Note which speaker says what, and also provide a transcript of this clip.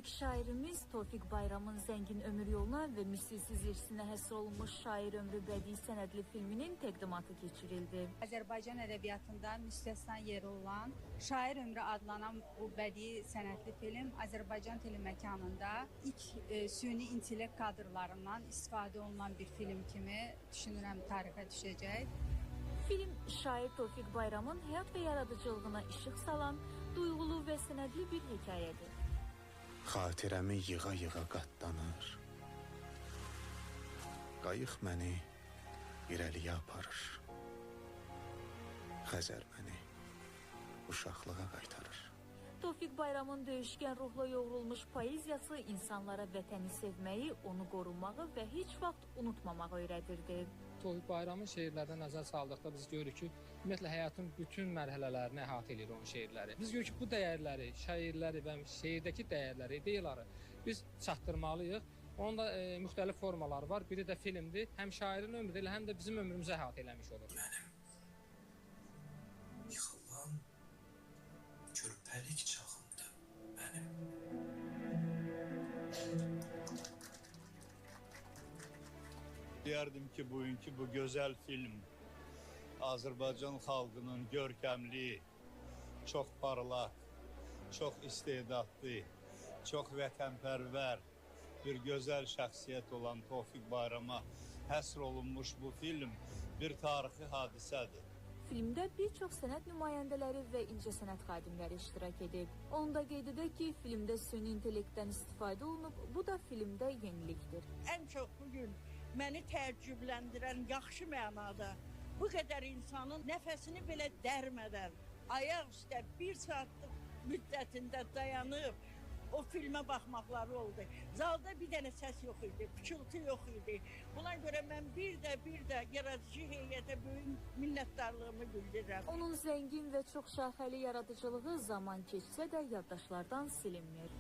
Speaker 1: Böyük şairimiz Tofiq Bayramın zəngin ömür yoluna və misilsiz irsinə həsr olunmuş Şair ömrü bədii sənədli filminin təqdimatı keçirildi.
Speaker 2: Azərbaycan ədəbiyyatında müstəsna yeri olan Şair ömrü adlanan bu bədii sənədli film Azərbaycan teleməkanında ilk süni intellekt kadrlarından istifadə olunan bir film kimi düşünürəm tarixə düşəcək.
Speaker 1: Film şair Tofiq Bayramın həyat və yaradıcılığına işıq salan, duyğulu və sənədli bir hekayədir.
Speaker 3: Xatirəmi yığa-yığa qatlanır. Qayıq məni irəliyə aparır. Xəzər məni uşaqlığa qaytarır.
Speaker 1: Tofiq Bayramın döyüşkən ruhla yoğrulmuş poeziyası insanlara vətəni sevməyi, onu qorumağı və heç vaxt unutmamağı öyrədirdi.
Speaker 4: Tofiq Bayramın şeirlərdən nəzər saldıqda biz görürük ki, ümumiyyətlə həyatın bütün mərhələlərini əhatə edir onun şeirləri. Biz görürük ki, bu dəyərləri, şairləri və şeirdəki dəyərləri, ideyaları biz çatdırmalıyıq. Onun da müxtəlif formaları var. Biri də filmdir. Həm şairin ömrü ilə, həm də bizim ömrümüzü əhatə eləmiş olur.
Speaker 5: Mənim yıxılan körpəlik çağımdı mənim.
Speaker 6: Deyərdim ki, bugünkü bu gözəl film Azərbaycan xalqının görkəmli, çox parlaq, çox istedadlı, çox vətənpərvər bir gözəl şəxsiyyət olan Tofiq Bayrama həsr olunmuş bu film bir tarixi hadisədir.
Speaker 1: Filmdə bir çox sənət nümayəndələri və incəsənət xadimləri iştirak edib. Onu da qeyd edək ki, filmdə süni intellektdən istifadə olunub, bu da filmdə yenilikdir.
Speaker 7: Ən çox bugün məni təəccübləndirən yaxşı mənada bu qədər insanın nəfəsini belə dərmədən ayaq üstə bir saatlıq müddətində dayanıb o filmə baxmaqları oldu. Zalda bir dənə səs yox idi, pıçıltı yox idi. Buna görə mən bir də yaradıcı heyətə böyük minnətdarlığımı bildirirəm.
Speaker 1: Onun zəngin və çox şaxəli yaradıcılığı zaman keçsə də yaddaşlardan silinmir.